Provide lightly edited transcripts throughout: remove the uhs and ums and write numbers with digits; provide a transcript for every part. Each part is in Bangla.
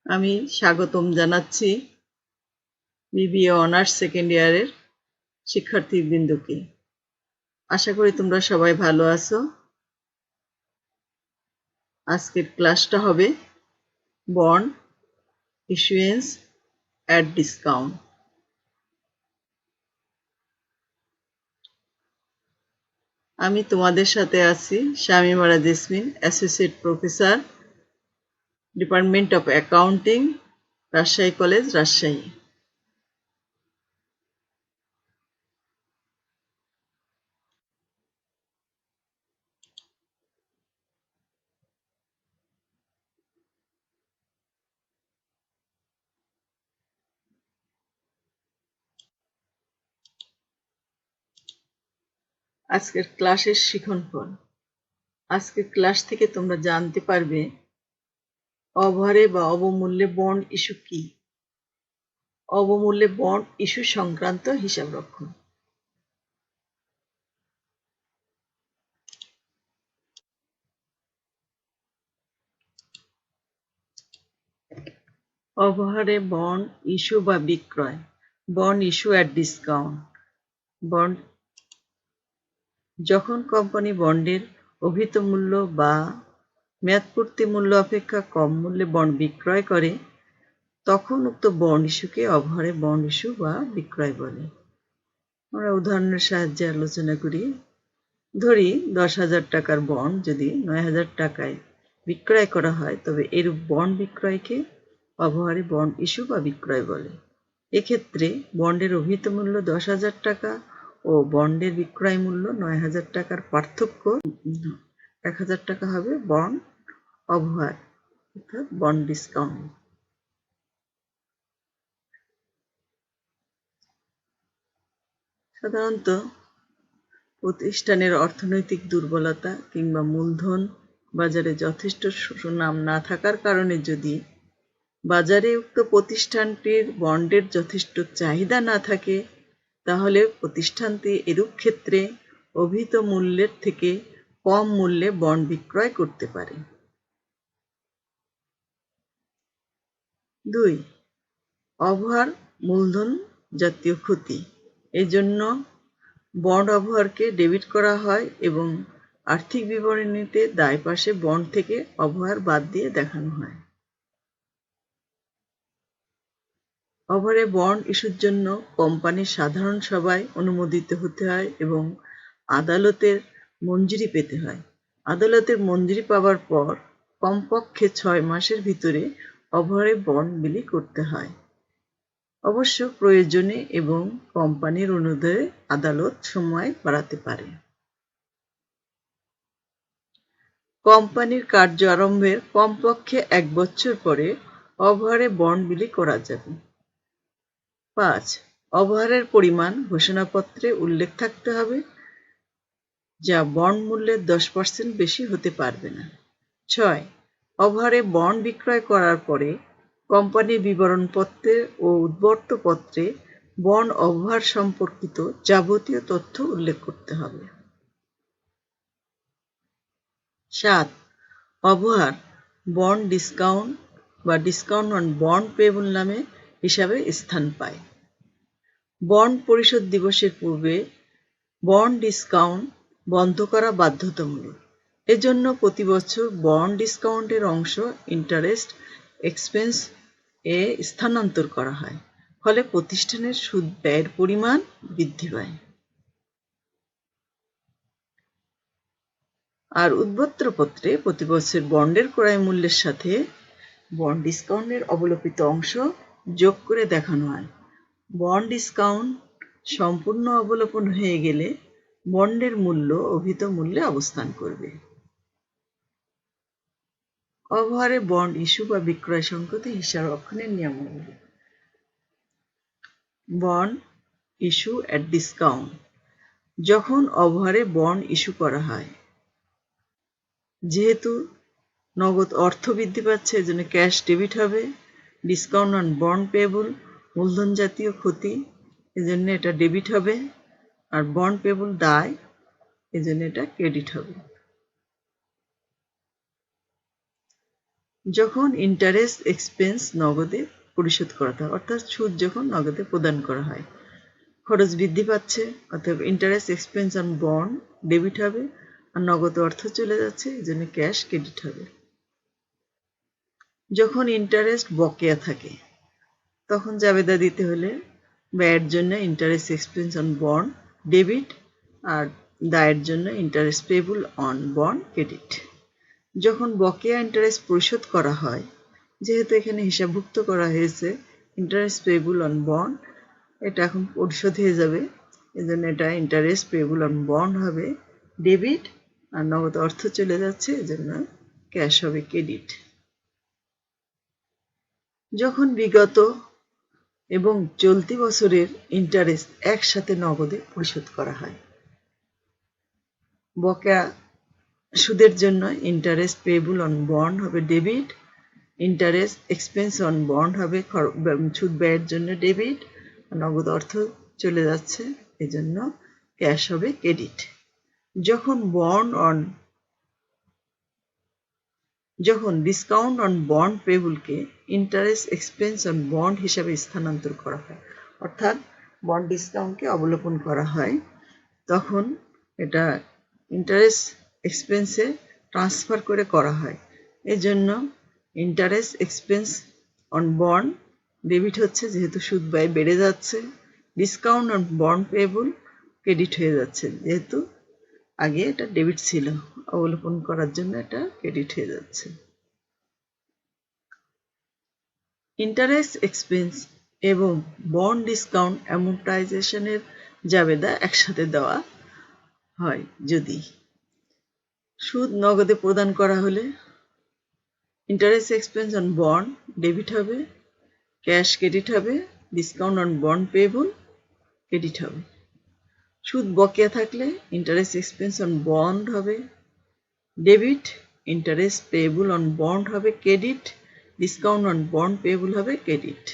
আমি স্বাগতম জানাচ্ছি বিবিএ অনার্স সেকেন্ড ইয়ারের শিক্ষার্থীবৃন্দকে। আশা করি তোমরা সবাই ভালো আছো। আজকের ক্লাসটা হবে বন্ড ইস্যুয়েন্স অ্যাট ডিসকাউন্ট। আমি তোমাদের সাথে আছি Shamimara Jesmin, associate professor, department of accounting, Rajshahi college, Rajshahi. আজকের ক্লাসের শিক্ষণফল। আজকের ক্লাস থেকে তোমরা জানতে পারবে অভারে বা অবমূল্যে বন্ড ইস্যু কি, অবমূল্যে বন্ড ইস্যু সংক্রান্ত হিসাবরক্ষণ। অবহারে বন্ড ইস্যু বা বিক্রয়, bond issue at discount. Bond যখন কোম্পানি বন্ডের অভিহিত মূল্য বা মেয়াদপূর্তি মূল্য অপেক্ষা কম মূল্যে বন্ড বিক্রয় করে তখন উক্ত বন্ড ইস্যুকে অবহারে বন্ড ইস্যু বা বিক্রয় বলে। আমরা উদাহরণের সাহায্যে আলোচনা করি। ধরি 10,000 টাকার বন্ড যদি 9,000 টাকায় বিক্রয় করা হয় তবে এরূপ বন্ড বিক্রয়কে অবহারে বন্ড ইস্যু বা বিক্রয় বলে। এক্ষেত্রে বন্ডের অভিহিত মূল্য 10,000 টাকা ও বন্ডের বিক্রয় মূল্য 9,000 টাকার পার্থক্য 1,000 টাকা হবে বন্ড অবহার, অর্থাৎ বন্ড ডিসকাউন্ট। সাধারণত প্রতিষ্ঠানের অর্থনৈতিক দুর্বলতা কিংবা মূলধন বাজারে যথেষ্ট সুনাম না থাকার কারণে যদি বাজারে উক্ত প্রতিষ্ঠানটির বন্ডের যথেষ্ট চাহিদা না থাকে তাহলে প্রতিষ্ঠানটি এরূপ ক্ষেত্রে অভিহিত মূল্যের থেকে কম মূল্যে বন্ড বিক্রয় করতে পারে। 2. অবহার মূলধন জাতীয় ক্ষতি। এজন্য বন্ড অবহারকে ডেবিট করা হয় এবং আর্থিক বিবরণীতে দায় পাশে বন্ড থেকে অবহার বাদ দিয়ে দেখানো হয়। অবহারে বন্ড ইস্যুর জন্য কোম্পানির সাধারণ সভায় অনুমোদিত হতে হয় এবং আদালতের মঞ্জুরি পেতে হয়। আদালতের মঞ্জুরি পাওয়ার পর কমপক্ষে 6 মাসের ভিতরে অবহারে বন্ড বিলি করতে হয়। অবশ্য প্রয়োজনে এবং কোম্পানির অনুরোধে আদালত সময় বাড়াতে পারে। কোম্পানির কার্য আরম্ভের কমপক্ষে 1 বছর পরে অবহারে বন্ড বিলি করা যাবে। 5. অবহারের পরিমাণ ঘোষণাপত্রে উল্লেখ থাকতে হবে, যা বন্ড মূল্যের 10% বেশি হতে পারবে না। 6. অবহারে বন্ড বিক্রয় করার পরে কোম্পানির বিবরণপত্রে ও উদ্বর্তপত্রে বন্ড অবহার সম্পর্কিত যাবতীয় তথ্য উল্লেখ করতে হবে। 7. অবহার বন্ড ডিসকাউন্ট বা ডিসকাউন্ট অন বন্ড পেয়েবল নামে হিসাবে স্থান পায়। বন্ড পরিশোধ দিবসের পূর্বে বন্ড ডিসকাউন্ট বন্ধ করা বাধ্যতামূলক। এজন্য প্রতি বছর বন্ড ডিসকাউন্টের অংশ ইন্টারেস্ট এক্সপেন্স এ স্থানান্তর করা হয়, ফলে প্রতিষ্ঠানের সুদ ব্যয়ের পরিমাণ বৃদ্ধি পায়। আর উদ্বর্তপত্রে প্রতি বছর বন্ডের ক্রয় মূল্যের সাথে বন্ড ডিসকাউন্টের অবলোপিত অংশ যোগ করে দেখানো হয়। বন্ড ডিসকাউন্ট সম্পূর্ণ অবলোপন হয়ে গেলে বন্ডের মূল্য অভিহিত মূল্যে অবস্থান করবে। অবহারে বন্ড ইস্যু বা বিক্রয় সংক্রান্ত হিসাব রক্ষণের নিয়মাবলী। Bond issue at discount. যখন অবহারে বন্ড ইস্যু করা হয়, যেহেতু নগদ অর্থ বৃদ্ধি পাচ্ছে এজন্য ক্যাশ ডেবিট হবে। ডিসকাউন্ট অন বন্ড পেয়েবল মূলধন জাতীয় ক্ষতি, এজন্য এটা ডেবিট হবে। আর বন্ড পেয়েবল দায়, এজন্য এটা ক্রেডিট হবে। যখন ইন্টারেস্ট এক্সপেন্স নগদে পরিশোধ করা হয়, অর্থাৎ সুদ যখন নগদে প্রদান করা হয়। খরচ বৃদ্ধি পাচ্ছে, অর্থাৎ interest expense on bond debit হবে, আর নগদ অর্থ চলে যাচ্ছে, এই জন্য ক্যাশ ক্রেডিট হবে। যখন ইন্টারেস্ট বকেয়া থাকে তখন জাবেদা দিতে হলে ব্যয়ের জন্য interest expense on bond debit, আর দায়ের জন্য interest payable on bond credit. যখন বকেয়া ইন্টারেস্ট পরিশোধ করা হয়, যেহেতু এখানে হিসাবভুক্ত করা হয়েছে ইন্টারেস্ট পেয়েবল অন বন্ড, এটা এখন পরিশোধ হয়ে যাবে, এজন্য এটা ইন্টারেস্ট পেয়েবল অন বন্ড হবে ডেবিট, আর নগদ অর্থ চলে যাচ্ছে, এজন্য ক্যাশ হবে ক্রেডিট। যখন বিগত এবং চলতি বছরের ইন্টারেস্ট একসাথে নগদে পরিশোধ করা হয়, বকেয়া সুদের জন্য ইন্টারেস্ট পেয়েবল অন বন্ড হবে debit, interest expense on bond হবে সুদ ব্যয়ের জন্য ডেবিট, নগদ অর্থ চলে যাচ্ছে, এজন্য ক্যাশ হবে ক্রেডিট। যখন ডিসকাউন্ট অন বন্ড পেয়েবলকে ইন্টারেস্ট এক্সপেন্স অন বন্ড হিসাবে স্থানান্তর করা হয়, অর্থাৎ বন্ড ডিসকাউন্টকে অবলোকন করা হয়, তখন এটা ইন্টারেস্ট এক্সপেন্সে ট্রান্সফার করে করা হয়, এজন্য interest expense on bond debit হচ্ছে, যেহেতু সুদ ব্যয় বেড়ে যাচ্ছে। Discount on bond payable credit হয়ে যাচ্ছে, যেহেতু আগে এটা ডেবিট ছিল, অবলোকন করার জন্য এটা ক্রেডিট হয়ে যাচ্ছে। ইন্টারেস্ট এক্সপেন্স এবং বন্ড ডিসকাউন্ট অ্যামorটাইজেশনের জাবেদা একসাথে দেওয়া হয়। যদি সুদ নগদে প্রদান করা হলে interest expense on bond debit হবে, ক্যাশ ক্রেডিট হবে, discount on bond payable credit হবে। সুদ বকেয়া থাকলে ইন্টারেস্ট এক্সপেন্স অন বন্ড হবে debit, interest payable on bond হবে credit, discount on bond payable হবে ক্রেডিট।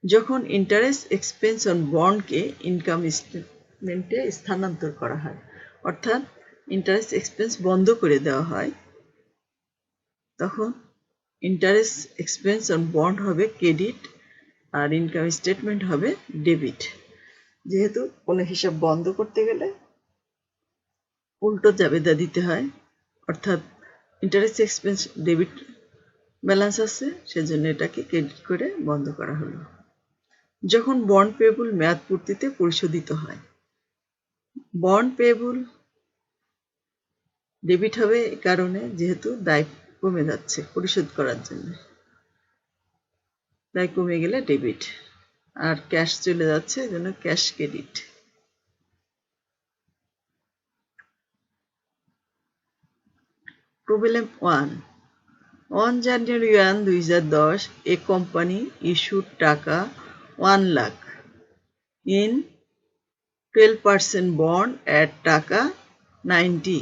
যখন ইন্টারেস্ট এক্সপেন্স অন বন্ডকে ইনকাম স্টেটমেন্টে স্থানান্তর করা হয়, অর্থাৎ ইন্টারেস্ট এক্সপেন্স বন্ধ করে দেওয়া হয়, তখন ইন্টারেস্ট এক্সপেন্স অন বন্ড হবে ক্রেডিট, আর ইনকাম স্টেটমেন্ট হবে ডেবিট। যেহেতু কোনো হিসাব বন্ধ করতে গেলে উল্টো জাবেদা দিতে হয়, অর্থাৎ ইন্টারেস্ট এক্সপেন্স ডেবিট ব্যালেন্স আছে, সেজন্য এটাকে ক্রেডিট করে বন্ধ করা হলো। যখন বন্ড পেয়েবল মেয়াদ পূর্তিতে পরিশোধিত হয়, বন্ড পেয়েবল ডেবিট হবে এই কারণে, যেহেতু দায় কমে যাচ্ছে পরিশোধ করার জন্য, দায় কমে গেলে ডেবিট, আর ক্যাশ চলে যাচ্ছে, এজন্য cash credit. Problem 1, on January 1, 2010, a company issued টাকা 1 lakh in 12% bond at টাকা 90।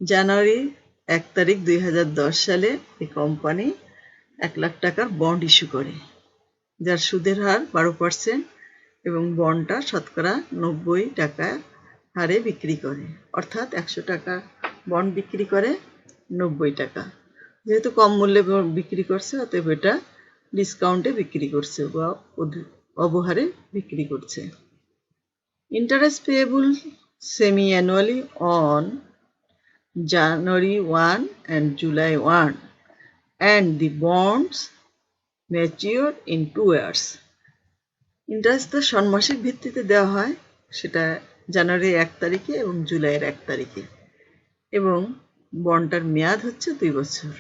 জানুয়ারি 1 তারিখ 2010 সালে এই কোম্পানি 1 লাখ টাকার বন্ড ইস্যু করে, যার সুদের হার 12% এবং বন্ডটা শতকরা 90 টাকা হারে বিক্রি করে, অর্থাৎ 100 টাকা বন্ড বিক্রি করে 90 টাকা। যেহেতু কম মূল্যে বিক্রি করছে, অতএব এটা ডিসকাউন্টে বিক্রি করছে বা অবহারে বিক্রি করছে। Interest payable semi annually on January 1 and July 1, and the bonds matured in 2 years. Interest তো ষণ্মাসিক ভিত্তিতে দেওয়া হয়, সেটা জানুয়ারি 1 তারিখে এবং জুলাইয়ের 1 তারিখে, এবং বন্ডটার মেয়াদ হচ্ছে 2 বছর।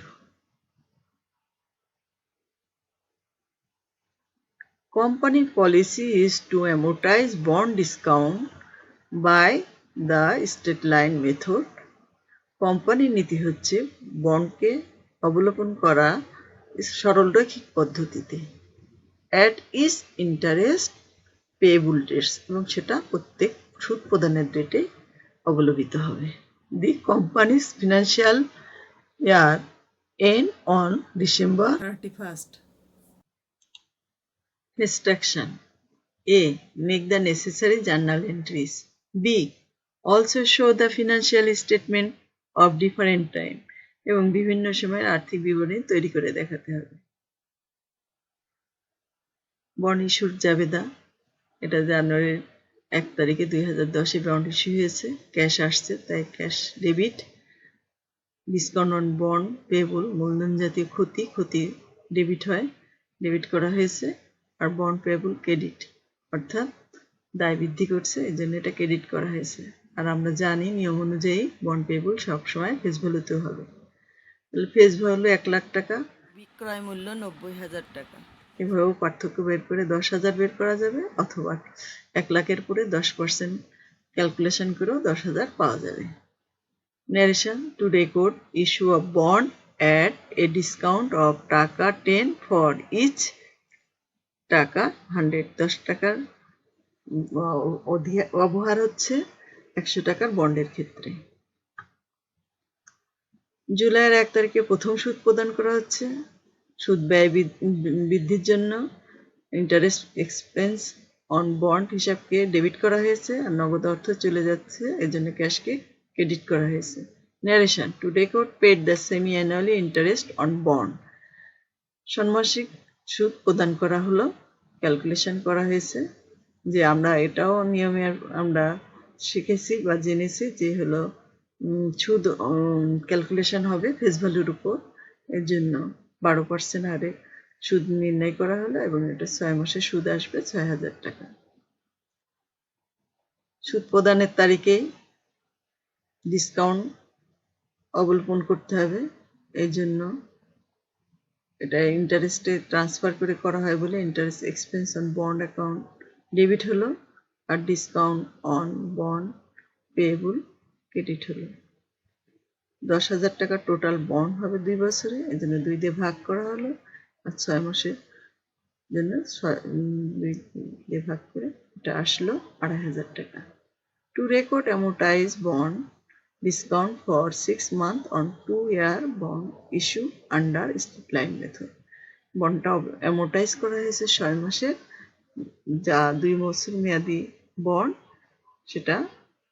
Company policy is to amortize bond discount by the straight line method. কোম্পানির নীতি হচ্ছে বন্ডকে অবলোকন করা সরলরৈখিক পদ্ধতিতে at each interest payable dates, এবং সেটা প্রত্যেক সুদ প্রদানের ডেটে অবলোকিত হবে। The company's financial year end on December 31st. Instruction: A. Make the necessary journal entries. B. Also show the financial statement of different time এবং বিভিন্ন সময়ের আর্থিক বিবরণী তৈরি করে দেখাতে হবে। বন্ড ইস্যুর জাবেদা, এটা জানুয়ারির 1 তারিখে 2010-এ বন্ড ইস্যু হয়েছে, ক্যাশ আসছে তাই cash debit. Discount on bond payable, মূলধন জাতীয় ক্ষতি ডেবিট হয়, ডেবিট করা হয়েছে। আর বন্ড পেয়েবল ক্রেডিট, অর্থাৎ দায় বৃদ্ধি করছে, এই জন্য এটা ক্রেডিট করা হয়েছে। আর আমরা জানি নিয়ম অনুযায়ী বন্ড পেয়েবল সবসময় ফেস ভ্যালুতেও হবে। তাহলে ফেস ভ্যালু 1 লাখ টাকা, বিক্রয় মূল্য 90,000 টাকা। এভাবেও পার্থক্য বের করে 10,000 বের করা যাবে, অথবা 1 লাখের পরে 10% ক্যালকুলেশন করেও 10,000 পাওয়া যাবে। Narration: to record issue of bond at a discount of টাকা 10 for each টাকা 100, 10 টাকার ব্যবহার হচ্ছে 100 টাকার বন্ডের ক্ষেত্রে। জুলাইয়ের 1 তারিখে প্রথম সুদ প্রদান করা হচ্ছে। সুদ ব্যয় বৃদ্ধির জন্য ইন্টারেস্ট এক্সপেন্স অন বন্ড হিসাবকে ডেবিট করা হয়েছে, আর নগদ অর্থ চলে যাচ্ছে, এজন্য ক্যাশকে ক্রেডিট করা হয়েছে। Narration: to record paid the semi annually interest on bond, ষণ্মাসিক সুদ প্রদান করা হলো, ক্যালকুলেশন করা হয়েছে। যে আমরা এটাও নিয়মে আমরা শিখেছি বা জেনেছি যে হলো সুদ ক্যালকুলেশন হবে ফেস ভ্যালুর উপর, এর জন্য 12% হারে সুদ নির্ণয় করা হলো এবং এটা 6 মাসে সুদ আসবে 6,000 টাকা। সুদ প্রদানের তারিখে ডিসকাউন্ট অবলম্বন করতে হবে, এই জন্য এটা ইন্টারেস্টে ট্রান্সফার করে করা হয় বলে interest expense on bond account debit হলো, আর discount on bond payable credit হলো। 10,000 টাকা টোটাল বন্ড হবে 2 বছরে, এই জন্য 2 দিয়ে ভাগ করা হলো, আর 6 মাসের জন্য 2 দিয়ে ভাগ করে এটা আসলো 2,500 টাকা। To record amortize bond discount for 6 month on 2-year bond issue under straight line method, বন্ডটা অ্যামোর্টাইজ করা হয়েছে 6 মাসের, যা 2 বছর মেয়াদি বন্ড, সেটা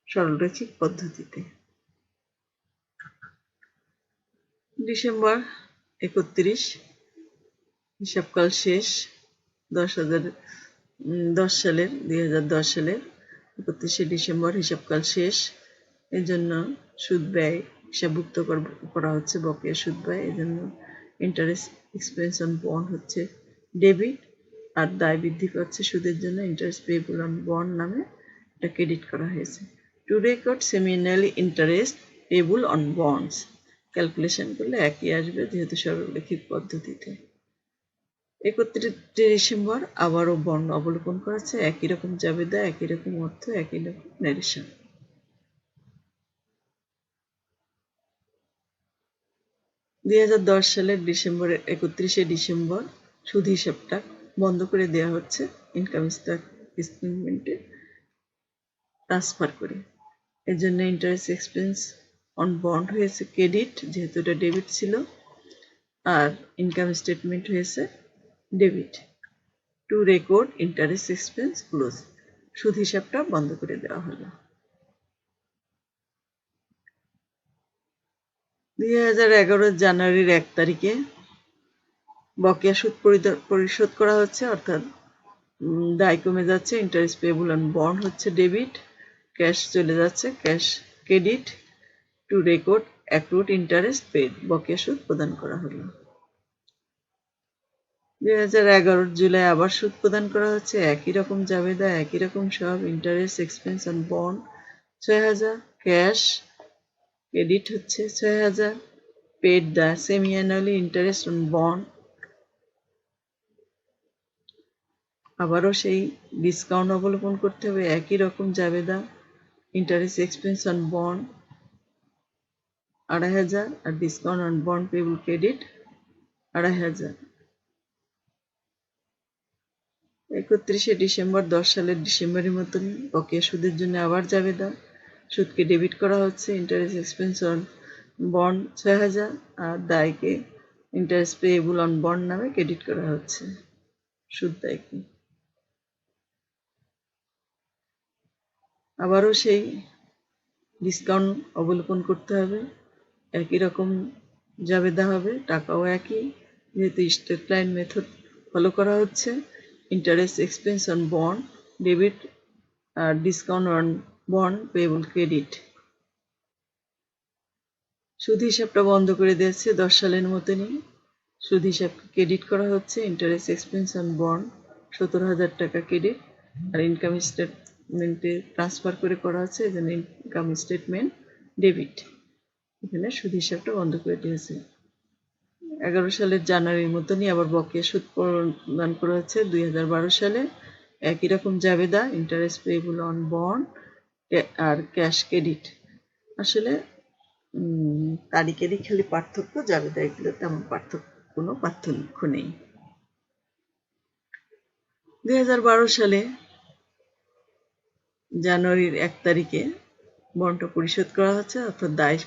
সরলরৈখিক পদ্ধতিতে। ডিসেম্বর 31 হিসাবকাল শেষ, 2010 সালের 31শে ডিসেম্বর হিসাবকাল শেষ, এর জন্য সুদ ব্যয় হিসাবভুক্ত করা হচ্ছে বকেয়া সুদ ব্যয়, এই জন্য ইন্টারেস্ট এক্সপেন্স অন বন্ড হচ্ছে ডেবিট, আর দায় বৃদ্ধি পাচ্ছে সুদের জন্য ইন্টারেস্ট পেয়েবল অন বন্ড নামে এটা ক্রেডিট করা হয়েছে। To record semi annually interest payable on bonds, calculation করলে একই আসবে যেহেতু সরলরৈখিক পদ্ধতিতে। 31 ডিসেম্বর আবারও বন্ড অবলোকন করা হচ্ছে, একই রকম জাবেদা, একই রকম অর্থ, একই রকম ন্যারেশন। 2010 সালের 31শে ডিসেম্বর সুদ হিসাবটা বন্ধ করে দেওয়া হচ্ছে ইনকাম স্টেটমেন্টে ট্রান্সফার করে, এর জন্য ইন্টারেস্ট এক্সপেন্স অন বন্ড হয়েছে ক্রেডিট, যেহেতু এটা ডেবিট ছিল, আর ইনকাম স্টেটমেন্ট হয়েছে debit. Two record interest expense close, সুদ হিসাবটা বন্ধ করে দেওয়া হলো। 2011 জানুয়ারির 1 তারিখে বকেয়া সুদ পরিশোধ করা হচ্ছে, অর্থাৎ দায় কমে যাচ্ছে, ইন্টারেস্ট পেয়েবল অন বন্ড হচ্ছে ডেবিট, ক্যাশ চলে যাচ্ছে cash credit. To record accrued interest paid, বকেয়া সুদ প্রদান করা হলো। 2011 জুলাই আবার সুদ প্রদান করা হচ্ছে, একই রকম জাবেদা, একই রকম সব, interest expense on bond 6,000, cash credit হচ্ছে 6,000, paid the semi annually interest on bond, আবারও সেই ডিসকাউন্ট অবলম্বন করতে হবে, একই রকম জাবেদা, ইন্টারেস্ট এক্সপেন্স অন বন্ড 2,500, আর discount on bond payable credit 2,500। 31শে ডিসেম্বর 10 সালের ডিসেম্বরের মতন বকেয়া সুদের জন্য আবার জাবেদা, সুদকে ডেবিট করা হচ্ছে, ইন্টারেস্ট এক্সপেন্স অন বন্ড 6,000, আর দায়কে ইন্টারেস্ট পেয়েবল অন বন্ড নামে ক্রেডিট করা হচ্ছে সুদ দায়কে। আবারও সেই ডিসকাউন্ট অবলোকন করতে হবে, একই রকম জাবেদা হবে, টাকাও একই, যেহেতু স্ট্রেট লাইন মেথড ফলো করা হচ্ছে। Interest expense on bond debit আর discount on bond payable credit. সুদ হিসাবটা বন্ধ করে দিয়েছে 10 সালের মতনই। সুদ হিসাব ক্রেডিট করা হচ্ছে। ইন্টারেস্ট এক্সপেন্স অন বন্ড 17,000 টাকা ক্রেডিট, আর ইনকাম স্টেটমেন্টে ট্রান্সফার করে করা হচ্ছে, এই জন্য ইনকাম স্টেটমেন্ট ডেবিট। এখানে সুদ হিসাবটা বন্ধ করে দিয়েছে। 11 সালের জানুয়ারির মতনই আবার বকেয়া সুদ প্রদান করা হচ্ছে 2012 সালে। একই রকম জাবেদা, ইন্টারেস্ট পেয়েবল অন বন্ড আর ক্যাশ ক্রেডিট। আসলে তারিখেরই খালি পার্থক্য, জাবেদা এগুলো তেমন কোনো পার্থক্য নেই। 2012 সালে জানুয়ারির 1 তারিখে বন্ডটা পরিশোধ করা হচ্ছে, অর্থাৎ দায়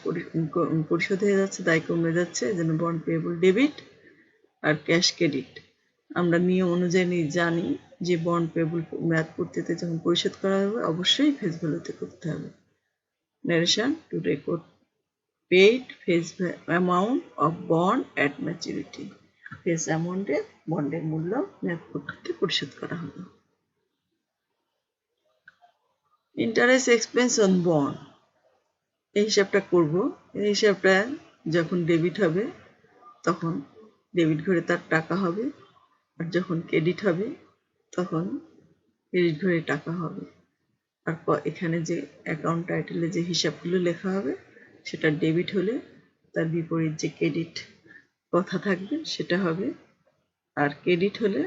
পরিশোধ হয়ে যাচ্ছে, দায় কমে যাচ্ছে, এজন্য বন্ড পেয়েবল ডেবিট আর ক্যাশ ক্রেডিট। আমরা নিয়ম অনুযায়ী জানি যে বন্ড পেয়েবল মেয়াদ পূর্তিতে যখন পরিশোধ করা হবে অবশ্যই ফেস ভ্যালুতে করতে হবে। Narration to record paid face amount of bond at maturity. Face অ্যামাউন্টে বন্ডের মূল্য মেয়াদ পূর্তিতে পরিশোধ করা হবে। ইন্টারেস্ট এক্সপেন্স অন বন্ড, এই হিসাবটা করব। এই হিসাবটা যখন ডেবিট হবে তখন ডেবিট ঘরে তার টাকা হবে, আর যখন ক্রেডিট হবে তখন ক্রেডিট ঘরে টাকা হবে। আর এখানে যে অ্যাকাউন্ট টাইটেলে যে হিসাবগুলো লেখা হবে সেটা ডেবিট হলে তার বিপরীত যে ক্রেডিট কথা থাকবে সেটা হবে, আর ক্রেডিট হলে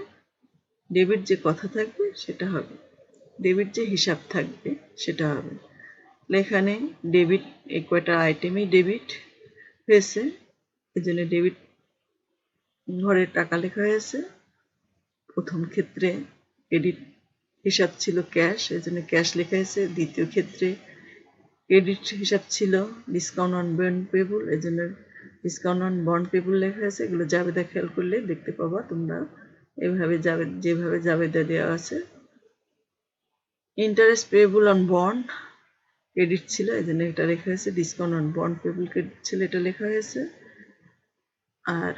ডেবিট যে কথা থাকবে সেটা হবে, ডেবিট যে হিসাব থাকবে সেটা হবে। এখানে ডেবিট এই কয়টা আইটেমই ডেবিট হয়েছে, এই জন্য ডেবিট ঘরে টাকা লেখা হয়েছে। প্রথম ক্ষেত্রে ক্রেডিট হিসাব ছিল ক্যাশ, এই জন্য ক্যাশ লেখা হয়েছে। দ্বিতীয় ক্ষেত্রে ক্রেডিট হিসাব ছিল ডিসকাউন্ট অন বন্ড পেবল, এই জন্য ডিসকাউন্ট অন বন্ড পেবল লেখা আছে। এগুলো জাবেদা খেয়াল করলে দেখতে পাবা তোমরা, এইভাবে যেভাবে জাবেদা দেওয়া আছে। Interest payable on bond credit ছিল, এই জন্য এটা লেখা হয়েছে। Discount on bond payable credit ছিল, এটা লেখা হয়েছে। আর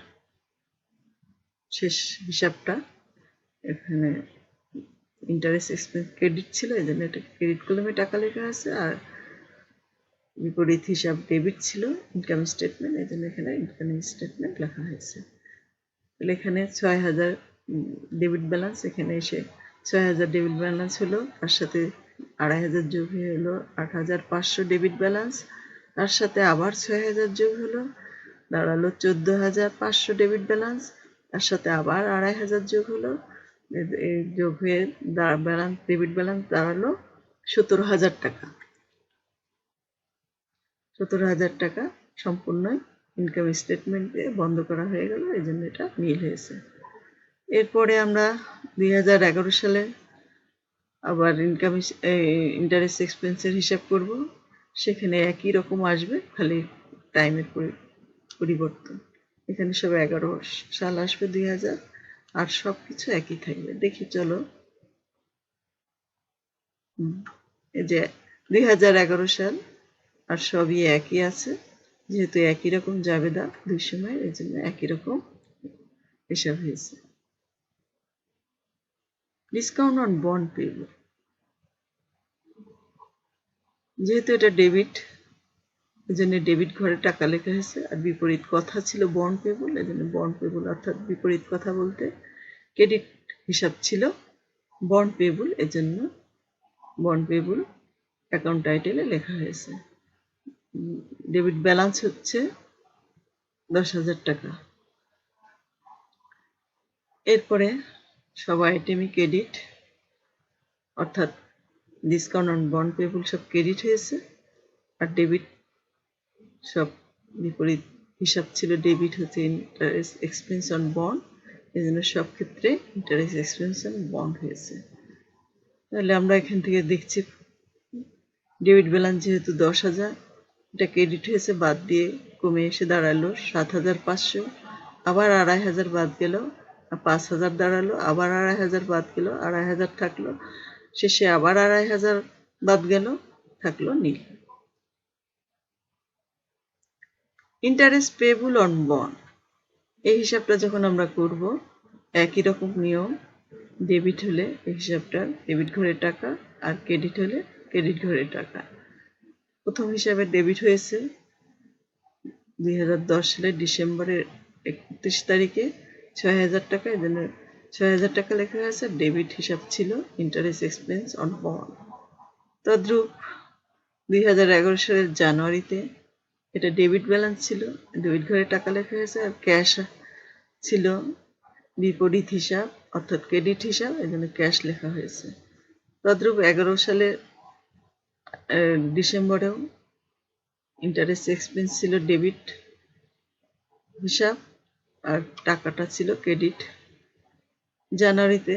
শেষ হিসাবটা এখানে ইন্টারেস্ট এক্সপেন্স ক্রেডিট ছিল, এই জন্য এটা ক্রেডিট কলামে টাকা লেখা আছে, আর বিপরীত হিসাব ডেবিট ছিল ইনকাম স্টেটমেন্ট, এই জন্য এখানে ইনকাম স্টেটমেন্ট লেখা হয়েছে। তাহলে এখানে 6,000 ডেবিট ব্যালেন্স, এখানে এসে 6,000 ডেবিট ব্যালেন্স হলো, তার সাথে 2,500 যোগ হয়ে হলো 8,500 ডেবিট ব্যালেন্স, তার সাথে আবার 6,000 যোগ হলো, দাঁড়ালো 14,500 ডেবিট ব্যালেন্স, তার সাথে আবার 2,500 যোগ হলো, এই যোগ হয়ে ব্যালেন্স ডেবিট ব্যালেন্স দাঁড়ালো 17,000 টাকা। 17,000 টাকা সম্পূর্ণ ইনকাম স্টেটমেন্টে বন্ধ করা হয়ে গেল, এই জন্য এটা নীল হয়েছে। এরপরে আমরা 2011 সালে আবার ইন্টারেস্ট এক্সপেন্সের হিসাব করব। সেখানে একই রকম আসবে, খালি টাইমের পরিবর্তন। এখানে সব 11 সাল আসবে 2000, আর সব কিছু একই থাকবে। দেখি চলো, এই যে 2011 সাল, আর সবই একই আছে, যেহেতু একই রকম জাবেদা দুই সময়, এই জন্য একই রকম হিসাব হয়েছে। ডিসকাউন্ট অন বন্ড পেবল, যেহেতু এটা ডেবিট এই জন্য ডেবিট ঘরে টাকা লেখা হয়েছে, আর বিপরীত কথা ছিল বন্ড পেবল, এই জন্য বন্ড পেবল, অর্থাৎ বিপরীত কথা বলতে ক্রেডিট হিসাব ছিল বন্ড পেবল, এই জন্য বন্ড পেবল অ্যাকাউন্ট টাইটেলে লেখা হয়েছে। ডেবিট ব্যালেন্স হচ্ছে 10,000 টাকা। এরপরে সব আইটেমই ক্রেডিট, অর্থাৎ ডিসকাউন্ট অন বন্ড পেবল সব ক্রেডিট হয়েছে, আর ডেবিট সব বিপরীত হিসাব ছিল, ডেবিট হচ্ছে ইন্টারেস্ট এক্সপেন্স অন বন্ড, এই জন্য সব ক্ষেত্রে ইন্টারেস্ট এক্সপেন্স অন বন্ড হয়েছে। তাহলে আমরা এখান থেকে দেখছি ডেবিট ব্যালেন্স যেহেতু 10,000, এটা ক্রেডিট হয়েছে, বাদ দিয়ে কমে এসে দাঁড়ালো 7,500, আবার 2,500 বাদ গেল, 5,000 দাঁড়ালো, আবার 2,500 বাদ গেল, 2,500 থাকলো, শেষে আবার 2,500 বাদ গেল, থাকলো নীল। ইন্টারেস্ট পেয়েবল অন বন্ড, এই হিসাবটা যখন আমরা করব একই রকম নিয়ম। ডেবিট হলে এই হিসাবটা ডেবিট ঘরের টাকা, আর ক্রেডিট হলে ক্রেডিট ঘরের টাকা। প্রথম হিসাবে ডেবিট হয়েছে 2010 সালের ডিসেম্বরের 31 তারিখে 6,000 টাকা, এই জন্য 6,000 টাকা লেখা হয়েছে। ডেবিট হিসাব ছিল ইন্টারেস্ট এক্সপেন্স অন বন্ড। তদ্রূপ 2011 সালের জানুয়ারিতে এটা ডেবিট ব্যালেন্স ছিল, ডেবিট ঘরে টাকা লেখা হয়েছে, আর ক্যাশ ছিল বিপরীত হিসাব অর্থাৎ ক্রেডিট হিসাব, এই জন্য ক্যাশ লেখা হয়েছে। তদ্রূপ 11 সালের ডিসেম্বরেও ইন্টারেস্ট এক্সপেন্স ছিল ডেবিট হিসাব, আর টাকাটা ছিল ক্রেডিট। জানুয়ারিতে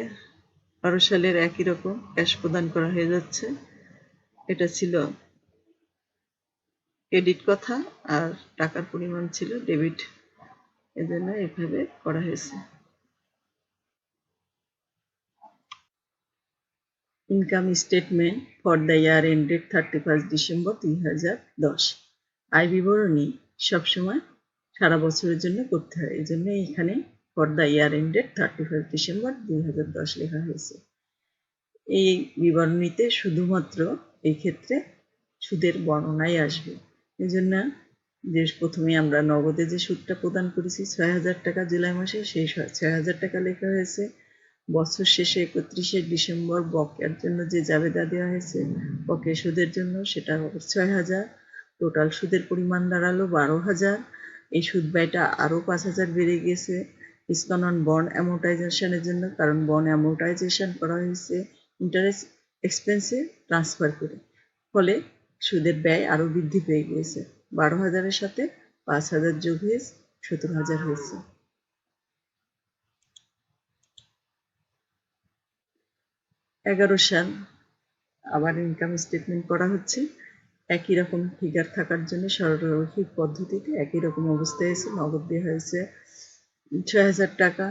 12 সালের একই রকম ক্যাশ প্রদান করা হয়ে যাচ্ছে, এটা ছিল ক্রেডিট কথা, আর টাকার পরিমাণ ছিল ডেবিট, এজন্য এভাবে করা হয়েছে। Income statement for the year ended 31 December 2010। আয় বিবরণী সবসময় সারা বছরের জন্য করতে হয়, এই জন্য এখানে for the year ended 31 December 2010 লেখা হয়েছে। এই বিবরণীতে শুধুমাত্র এই ক্ষেত্রে সুদের বর্ণনাই আসবে। এই জন্য যে প্রথমে আমরা নগদে যে সুদটা প্রদান করেছি 6,000 টাকা জুলাই মাসে, সেই 6,000 টাকা লেখা হয়েছে। বছর শেষে 31শে ডিসেম্বর বকেয়ার জন্য যে জাবেদা দেওয়া হয়েছে বকেয়া সুদের জন্য, সেটা 6,000। টোটাল সুদের পরিমাণ দাঁড়ালো 12,000। এই সুদ ব্যয়টা আরও 5,000 বেড়ে গেছে ডিসকাউন্ট অন বন্ড অ্যামোর্টাইজেশনের জন্য, কারণ বন্ড অ্যামোর্টাইজেশন করা হয়েছে ইন্টারেস্ট এক্সপেন্সে ট্রান্সফার করে, ফলে সুদের ব্যয় আরও বৃদ্ধি পেয়ে গিয়েছে। 12,000-এর সাথে 5,000 যোগ হয়ে 17,000 হয়েছে। 11 সাল আবার ইনকাম স্টেটমেন্ট করা হচ্ছে। একই রকম ফিগার থাকার জন্য সরলরৈখিক পদ্ধতিতে একই রকম অবস্থায় এসে নগদ দেওয়া হয়েছে 6,000 টাকা,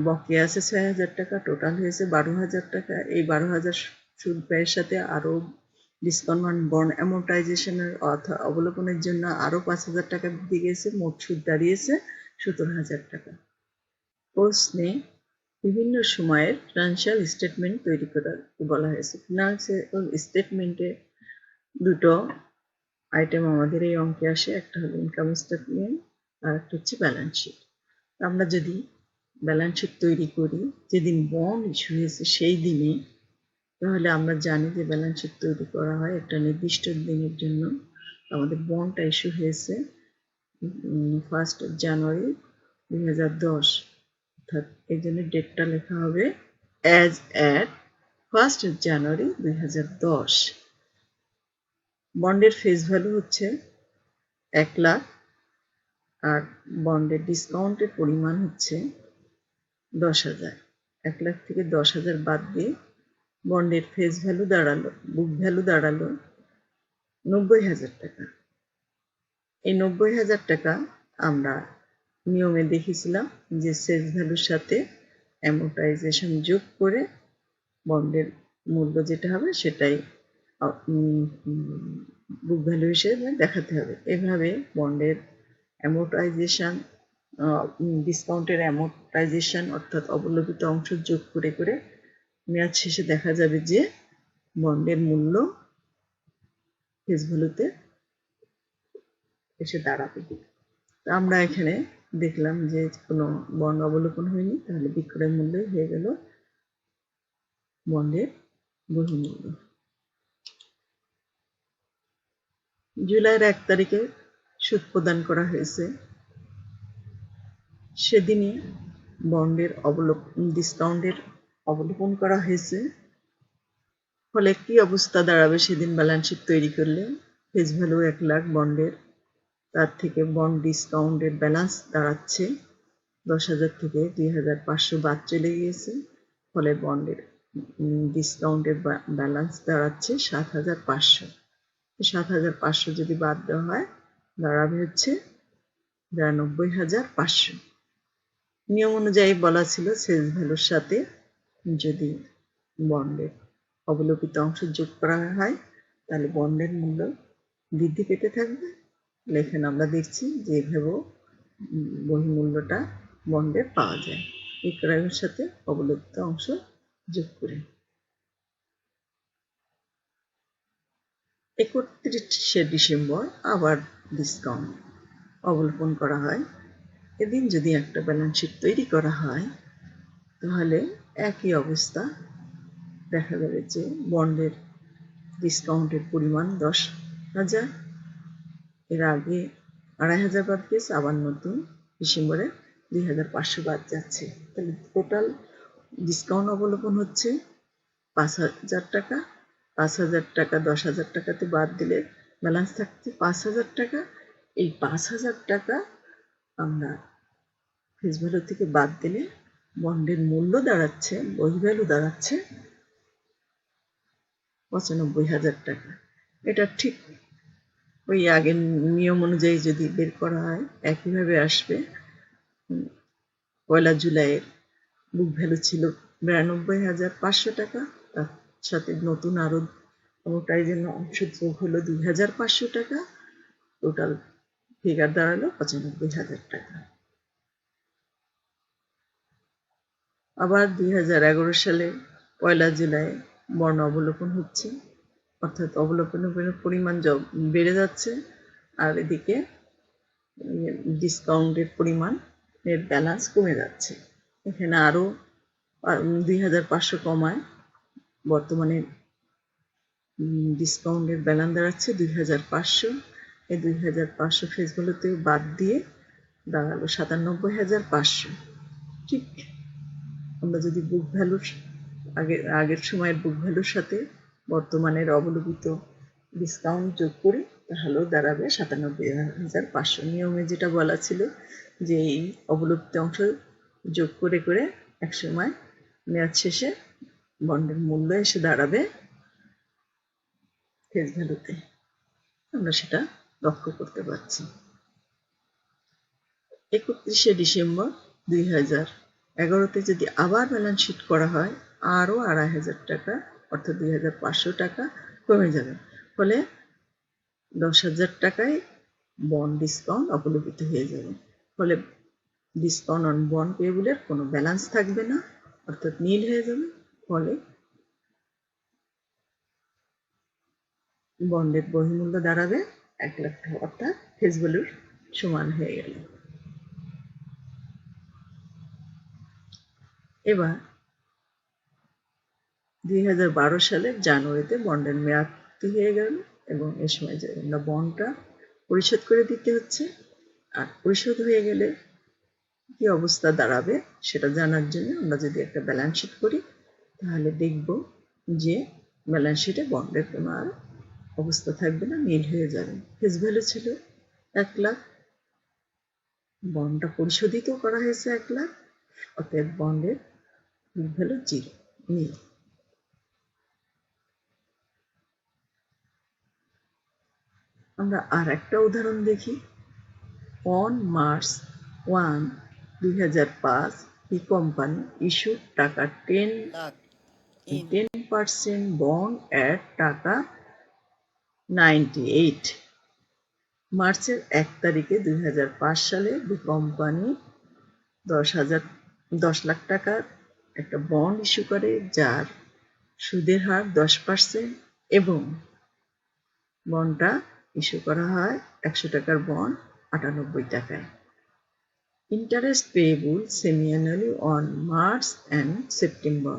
বকেয়া আছে 6,000 টাকা, টোটাল হয়েছে 12,000 টাকা। এই 12,000 সুদ ব্যয়ের সাথে আরও ডিসকাউন্ট অন বন্ড অ্যামোর্টাইজেশনের অবলোকনের জন্য আরও 5,000 টাকা বৃদ্ধি গিয়েছে, মোট সুদ দাঁড়িয়েছে 17,000 টাকা। প্রশ্নে বিভিন্ন সময়ের ফিনান্সিয়াল স্টেটমেন্ট তৈরি করার বলা হয়েছে। ফিনান্সিয়াল স্টেটমেন্টে দুটো আইটেম আমাদের এই অঙ্কে আসে, একটা হলো ইনকাম স্টেটমেন্ট আর একটা হচ্ছে ব্যালেন্স শিট। আমরা যদি ব্যালেন্স শিট তৈরি করি যেদিন বন্ড ইস্যু হয়েছে সেই দিনে, তাহলে আমরা জানি যে ব্যালেন্স শিট তৈরি করা হয় একটা নির্দিষ্ট দিনের জন্য। আমাদের বন্ডটা ইস্যু হয়েছে 1 জানুয়ারি 2010, অর্থাৎ এই জন্য ডেটটা লেখা হবে অ্যাজ অ্যাট 1 জানুয়ারি 2010। বন্ডের ফেস ভ্যালু হচ্ছে 1 লাখ, আর বন্ডের ডিসকাউন্টের পরিমাণ হচ্ছে 10,000। 1 লাখ থেকে 10,000 বাদ দিয়ে বন্ডের ফেস ভ্যালু দাঁড়ালো, বুক ভ্যালু দাঁড়ালো 90,000 টাকা। এই 90,000 টাকা আমরা নিয়মে দেখেছিলাম যে সেলস ভ্যালুর সাথে অ্যামোর্টাইজেশন যোগ করে বন্ডের মূল্য যেটা হবে সেটাই বুক ভ্যালু হিসেবে দেখাতে হবে। এভাবে বন্ডের অ্যামোর্টাইজেশন, ডিসকাউন্টের অ্যামোর্টাইজেশন অর্থাৎ অবলোকিত অংশ যোগ করে করে মেয়াদ শেষে দেখা যাবে যে বন্ডের মূল্য ফেস ভ্যালুতে এসে দাঁড়াবে। আমরা এখানে দেখলাম যে কোনো বন্ড অবলোকন হয়নি, তাহলে বিক্রয় মূল্যই হয়ে গেল বন্ডের বহির্মূল্য। জুলাইয়ের 1 তারিখে সুদ প্রদান করা হয়েছে, সেদিনই বন্ডের ডিসকাউন্টের অবলোকন করা হয়েছে। ফলে কি অবস্থা দাঁড়াবে সেদিন ব্যালেন্স শিট তৈরি করলে? ফেস ভ্যালু 1 লাখ বন্ডের, তার থেকে বন্ড ডিসকাউন্টের ব্যালেন্স দাঁড়াচ্ছে 10,000 থেকে 2,500 বাদ চলে গিয়েছে, ফলে বন্ডের ডিসকাউন্টের ব্যালেন্স দাঁড়াচ্ছে 7,500। 7,500 যদি বাদ দেওয়া হয় দাঁড়াবে হচ্ছে 90,500। নিয়ম অনুযায়ী বলা ছিল সেলস ভ্যালুর সাথে যদি বন্ডের অবলোকিত অংশ যোগ করা হয় তাহলে বন্ডের মূল্য বৃদ্ধি পেতে থাকবে, এখানে আমরা দেখছি যে এভাবেও বহির্মূল্যটা বন্ডে পাওয়া যায় বিক্রয়ের সাথে অবলুপ্ত অংশ যোগ করে। 31শে ডিসেম্বর আবার ডিসকাউন্ট অবলোকন করা হয়। এদিন যদি একটা ব্যালেন্স শিট তৈরি করা হয় তাহলে একই অবস্থা দেখা যাবে যে বন্ডের ডিসকাউন্টের পরিমাণ 10,000, এর আগে 2,500 বাদ গেছে, আবার নতুন ডিসেম্বরে 2,500 বাদ যাচ্ছে। তাহলে টোটাল ডিসকাউন্ট অবলোকন হচ্ছে 5,000 টাকা। 5,000 টাকা 10,000 টাকাতে বাদ দিলে ব্যালেন্স থাকছে 5,000 টাকা। এই 5,000 টাকা আমরা ফেস ভ্যালু থেকে বাদ দিলে বন্ডের মূল্য দাঁড়াচ্ছে, বহি ভ্যালু দাঁড়াচ্ছে 95,000 টাকা। এটা ঠিক ওই আগের নিয়ম অনুযায়ী যদি বের করা হয় একইভাবে আসবে। 1 জুলাইয়ের বুক ভ্যালু ছিল 92,500 টাকা, তার সাথে নতুন আরো অ্যামোর্টাইজিং অংশ যোগ হলো 2,500 টাকা, টোটাল ফিগার দাঁড়ালো 95,000 টাকা। আবার 2011 সালে 1 জুলাই বন্ড অবলোকন হচ্ছে, অর্থাৎ অবলোকনের পরিমাণ বেড়ে যাচ্ছে আর এদিকে ডিসকাউন্টের পরিমাণের ব্যালেন্স কমে যাচ্ছে। এখানে আরো 2,500 কমায় বর্তমানে ডিসকাউন্টের ব্যালেন্স দাঁড়াচ্ছে 2,500। এই 2,500 ফেস ভ্যালুতে বাদ দিয়ে দাঁড়ালো 97,500। ঠিক আমরা যদি বুক ভ্যালুর আগের সময়ের বুক ভ্যালুর সাথে বর্তমানের অবলোকিত ডিসকাউন্ট যোগ করি তাহলেও দাঁড়াবে 97,500। নিয়মে যেটা বলা ছিল যে এই অবলুপ্ত অংশ যোগ করে করে একসময় মেয়াদ শেষে বন্ডের মূল্য এসে দাঁড়াবে ফেস ভ্যালুতে, আমরা সেটা লক্ষ্য করতে পারছি। 31শে ডিসেম্বর 2011তে যদি আবার ব্যালেন্স শিট করা হয় আরও 2,500 টাকা অর্থাৎ 2,500 টাকা কমে যাবে, ফলে 10,000 টাকায় বন্ড ডিসকাউন্ট অবলোকিত হয়ে যাবে। ফলে ডিসকাউন্ট অন বন্ড পেয়েবলের কোনো ব্যালেন্স থাকবে না, অর্থাৎ নীল হয়ে যাবে। ফলে বন্ডের বহির্মূল্য দাঁড়াবে 1 লাখ টাকা, অর্থাৎ ফেস ভ্যালুর সমান হয়ে গেল। এবার 2012 সালের জানুয়ারিতে বন্ডের মেয়াদ হয়ে গেল এবং এ সময় আমরা বন্ডটা পরিশোধ করে দিতে হচ্ছে। আর পরিশোধ হয়ে গেলে কি অবস্থা দাঁড়াবে সেটা জানার জন্য আমরা যদি একটা ব্যালেন্স শিট করি তাহলে দেখব যে ব্যালেন্স শিটে বন্ডের কোনো আর অবস্থা থাকবে না, নীল হয়ে যাবে। ফেস ভ্যালু ছিল 1 লাখ, বন্ডটা পরিশোধিত করা হয়েছে 1 লাখ, অতএব বন্ডের বুক ভ্যালু 0, নীল। আমরা আর একটা উদাহরণ দেখি। On March 1, 2005, the company issued টাকা 10% bond at টাকা 98। মার্চের 1 তারিখে 2005 সালে the কোম্পানি 10 লাখ টাকার একটা বন্ড ইস্যু করে যার সুদের হার 10% এবং বন্ডটা ইস্যু করা হয় 100 টাকার বন্ড 98 টাকায়। Interest payable semi-annually on March and September.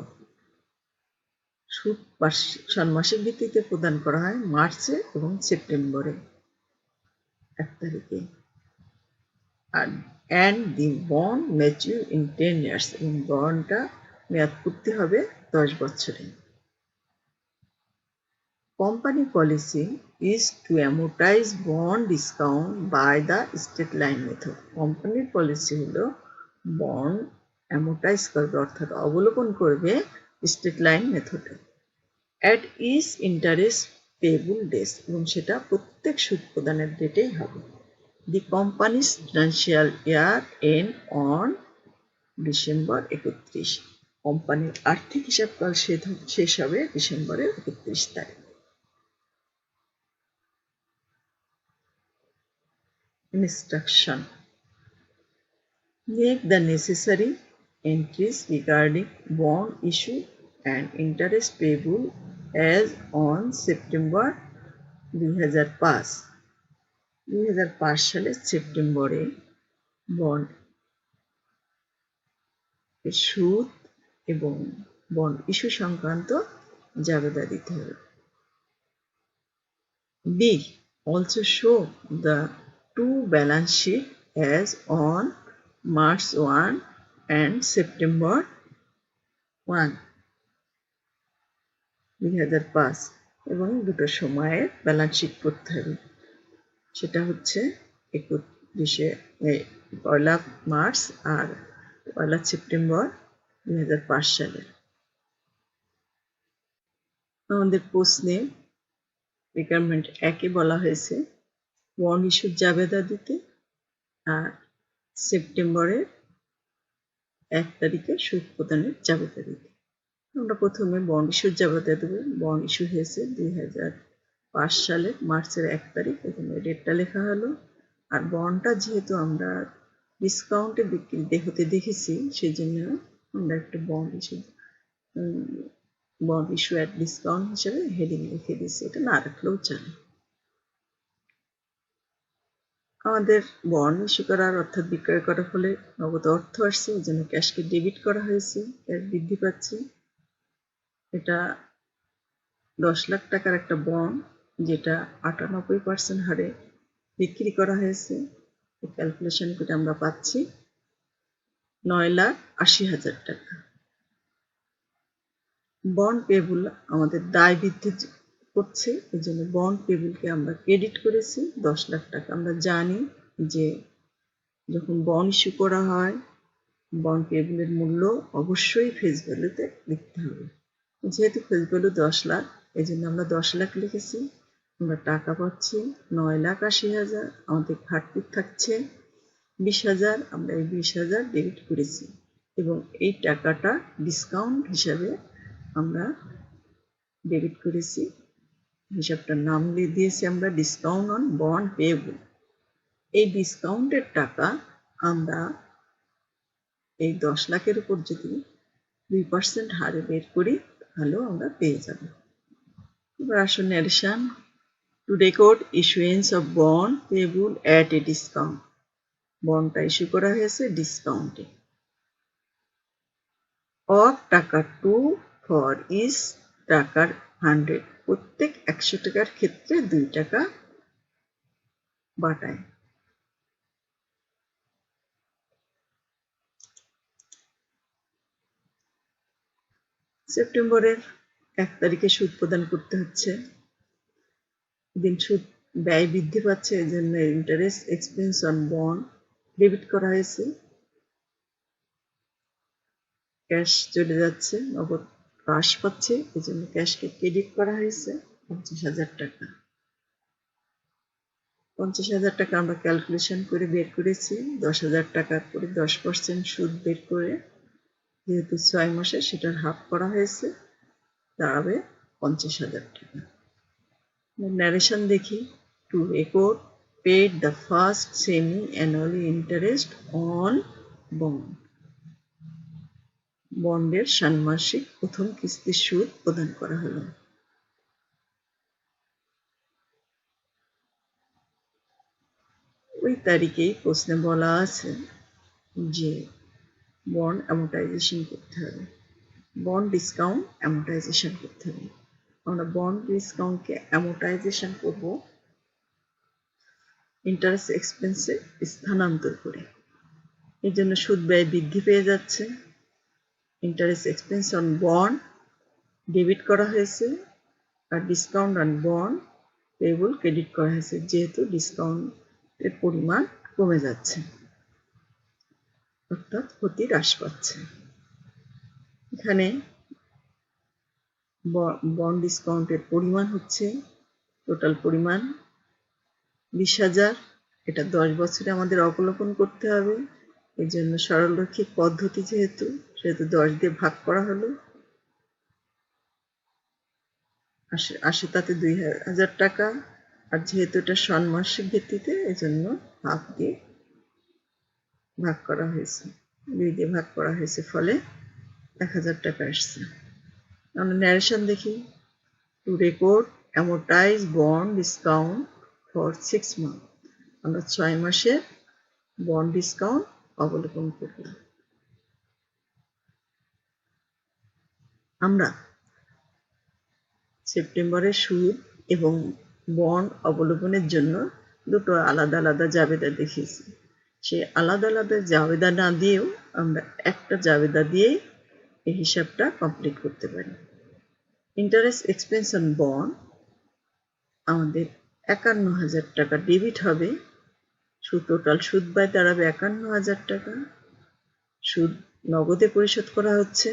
সুদ ষান্মাসিক ভিত্তিতে প্রদান করা হয় মার্চে এবং সেপ্টেম্বরে 1 তারিখে। And the bond mature in 10 years, এবং বন্ডটা মেয়াদ পূর্তি হবে 10 বছরে। Company policy is to amortize bond discount by the straight line method. কোম্পানির পলিসি হলো বন্ড অ্যামোর্টাইজ করবে অর্থাৎ অবলোকন করবে স্ট্রেট লাইন মেথডে at each interest payable days, এবং সেটা প্রত্যেক সুদ প্রদানের ডেটেই হবে। The company's financial year end on December 31। কোম্পানির আর্থিক হিসাবকাল শেষ হবে ডিসেম্বরের 31 তারিখ। instruction. Make the necessary entries regarding bond issue and interest payable as on September 2005 সালের সেপ্টেম্বরে বন্ড সুদ এবং বন্ড ইস্যু সংক্রান্ত জাবেদা দিতে হবে। B. Also show the two balance sheet as on March 1 and September 1, 2005 এবং দুটো সময়ের ব্যালেন্স শিট করতে হবে। সেটা হচ্ছে 1 মার্চ আর 1 সেপ্টেম্বর 2005 সালের। আমাদের প্রশ্নে রিকোয়ারমেন্ট একে বলা হয়েছে বন্ড ইস্যুর জাবেদা দিতে আর সেপ্টেম্বরের 1 তারিখে সুদ প্রদানের জাবেদা দিতে। আমরা প্রথমে বন্ড ইস্যুর জাবেদা দেব। বন্ড ইস্যু হয়েছে 2005 সালের মার্চের 1 তারিখ, এখানে ডেটটা লেখা হলো। আর বন্ডটা যেহেতু আমরা ডিসকাউন্টে বিক্রি হতে দেখেছি, সেই জন্য আমরা একটা বন্ড ইস্যু অ্যাট ডিসকাউন্ট হিসেবে হেডিং লিখে দিচ্ছি, এটা না রাখলেও চলে। আমাদের বন্ড ইস্যু করার অর্থাৎ বিক্রয় করার ফলে নগদ অর্থ আসছে, এই জন্য ক্যাশকে ডেবিট করা হয়েছে, ক্যাশ বৃদ্ধি পাচ্ছে। এটা 10 লাখ টাকার একটা বন্ড, যেটা 98% হারে বিক্রি করা হয়েছে। ক্যালকুলেশন করে আমরা পাচ্ছি 9,80,000 টাকা। বন্ড পেবল আমাদের দায় বৃদ্ধি করছে, এই জন্য বন্ড পেবলকে আমরা ক্রেডিট করেছি 10 লাখ টাকা। আমরা জানি যে যখন বন্ড ইস্যু করা হয় বন্ড পেবলের মূল্য অবশ্যই ফেস ভ্যালুতে লিখতে হবে। যেহেতু ফেস ভ্যালু 10 লাখ, এই জন্য আমরা 10 লাখ লিখেছি। আমরা টাকা পাচ্ছি 9,80,000, আমাদের ঘাটতি থাকছে 20,000, আমরা এই 20,000 ডেবিট করেছি এবং এই টাকাটা ডিসকাউন্ট হিসাবে আমরা ডেবিট করেছি। হিসাবটার নাম দিয়েছি আমরা ডিসকাউন্ট অন বন্ড পেয়েবল। এই ডিসকাউন্টের টাকা আমরা এই 10 লাখের উপর যদি 2% হারে বের করি তাহলেও আমরা পেয়ে যাব। এবার আসুন narration. To record issuance of bond payable at a discount. বন্ডটা ইস্যু করা হয়েছে ডিসকাউন্টে। অফ টাকা 2 ফর ইজ টাকার 100, প্রত্যেক 100 টাকার ক্ষেত্রে 2 টাকা বাটায়। সেপ্টেম্বরের 1 তারিখে সুদ প্রদান করতে হচ্ছে। দিন সুদ ব্যয় বৃদ্ধি পাচ্ছে, এই জন্য interest expense on bond debit করা হয়েছে। ক্যাশ চলে যাচ্ছে, নগদ হ্রাস পাচ্ছে, এই জন্য ক্যাশকে ক্রেডিট করা হয়েছে 50,000 টাকা। 50,000 টাকা আমরা ক্যালকুলেশন করে বের করেছি। 10,000 টাকার করে 10% সুদ বের করে, যেহেতু 6 মাসে সেটার হাফ করা হয়েছে, দাঁড়াবে 50,000 টাকা। ন্যারেশন দেখি। To record paid the first semi annually interest on bond. বন্ডের ষান্মাসিক প্রথম কিস্তির সুদ প্রদান করা হলো। ওই তারিখেই প্রশ্নে বলা আছে যে বন্ড অ্যামোর্টাইজেশন করতে হবে, বন্ড ডিসকাউন্ট অ্যামোর্টাইজেশন করতে হবে। আমরা বন্ড ডিসকাউন্টকে অ্যামোর্টাইজেশন করব ইন্টারেস্ট এক্সপেন্সে স্থানান্তর করে। এর জন্য সুদ ব্যয় বৃদ্ধি পেয়ে যাচ্ছে। Interest expense on bond debit করা হয়েছে আর discount on bond payable credit করা হয়েছে, যেহেতু ডিসকাউন্টের পরিমাণ কমে যাচ্ছে, অর্থাৎ ক্ষতি হ্রাস পাচ্ছে। এখানে বন্ড ডিসকাউন্টের পরিমাণ হচ্ছে, টোটাল পরিমাণ 20,000। এটা 10 বছরে আমাদের অবলোকন করতে হবে, এই জন্য সরলরৈখিক পদ্ধতি যেহেতু 10 দিয়ে ভাগ করা হলো। 80 তাতে 2,000 টাকা আর যেহেতু এটা ষান্মাসিক ভিত্তিতে এজন্য হাফ দিয়ে ভাগ করা হয়েছে, 2 দিয়ে ভাগ করা হয়েছে, ফলে 1000 টাকা আসছে। আমরা ন্যারেশন দেখি। To record amortize bond discount for 6 month. আমরা 6 মাসের বন্ড ডিসকাউন্ট অবলোকন করলাম। আমরা সেপ্টেম্বরের সুদ এবং বন্ড অবলোকনের জন্য দুটো আলাদা আলাদা জাবেদা দেখিয়েছি। সেই আলাদা আলাদা জাবেদা না দিয়েও আমরা একটা জাবেদা দিয়েই এই হিসাবটা কমপ্লিট করতে পারি। ইন্টারেস্ট এক্সপেন্স অন বন্ড আমাদের 51,000 টাকা ডেবিট হবে। টোটাল সুদ ব্যয় দাঁড়াবে 51,000 টাকা। সুদ নগদে পরিশোধ করা হচ্ছে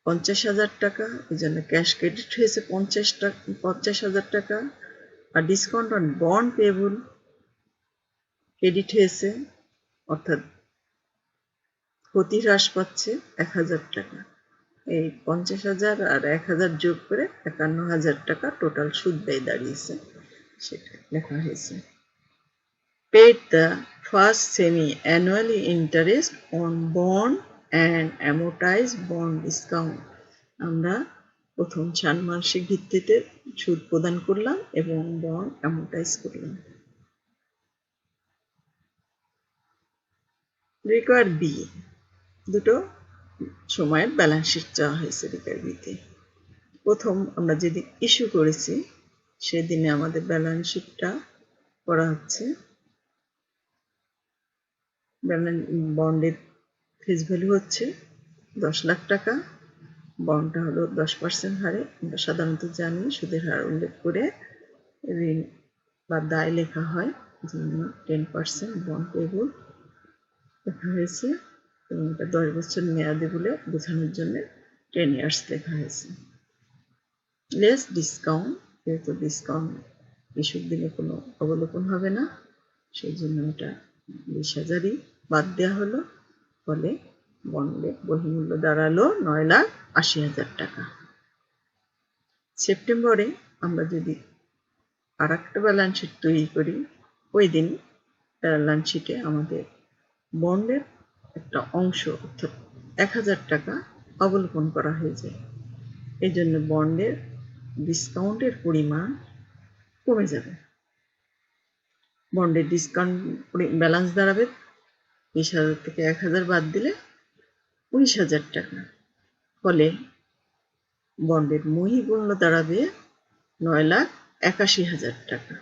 50,000 টাকা, এই জন্য ক্যাশ ক্রেডিট হয়েছে 50,000 টাকা। আর discount on bond payable credit হয়েছে, অর্থাৎ ক্ষতি হ্রাস পাচ্ছে 1,000 টাকা। এই 50,000 আর 1,000 যোগ করে 51,000 টাকা টোটাল সুদ ব্যয় দাঁড়িয়েছে, সেটা লেখা হয়েছে। Paid the first semi-annually interest on bond and amortized bond discount. আমরা প্রথম ষান্মাসিক ভিত্তিতে সুদ প্রদান করলাম এবং বন্ড অ্যামোর্টাইজ করলাম। রিকোয়ার বি, দুটো সময়ের ব্যালেন্স শিট চাওয়া হয়েছে রিকোয়ার বিতে। প্রথম আমরা যেদিন ইস্যু করেছি সেদিনে আমাদের ব্যালেন্স শিটটা করা হচ্ছে। বন্ডের ফেস ভ্যালু হচ্ছে 10 লাখ টাকা। বন্ডটা হলো 10% হারে। আমরা সাধারণত জানি সুদের হার উল্লেখ করে ঋণ বা দায় লেখা হয়, জন্য 10% বন্ড পেয়েবল লেখা হয়েছে এবং এটা 10 বছর মেয়াদি বলে বোঝানোর জন্য 10 ইয়ার্স লেখা হয়েছে। লেস ডিসকাউন্ট, যেহেতু ডিসকাউন্ট ইস্যুর দিনে কোনো অবলোকন হবে না, সেই জন্য এটা 20,000ই বাদ দেওয়া হলো, ফলে বন্ডের বহির্মূল্য দাঁড়ালো 9,80,000 টাকা। সেপ্টেম্বরে আমরা যদি আর একটা ব্যালেন্স শিট তৈরি করি, ওই দিন ব্যালেন্স শিটে আমাদের বন্ডের একটা অংশ অর্থাৎ 1,000 টাকা অবলোকন করা হয়ে যায়। এই জন্য বন্ডের ডিসকাউন্টের পরিমাণ কমে যাবে। বন্ডের ডিসকাউন্ট ব্যালেন্স দাঁড়াবে 20,000 থেকে 1,000 বাদ দিলে 19,000 টাকা, ফলে বন্ডের বহির্মূল্য দাঁড়াবে 9,81,000 টাকা।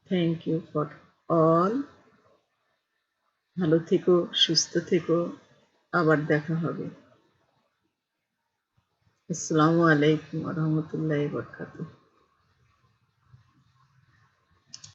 Thank you for all. ভালো থেকো, সুস্থ থেকো, আবার দেখা হবে। আসসালামু আলাইকুম ওয়া রাহমাতুল্লাহি ওয়া বারাকাতুহু।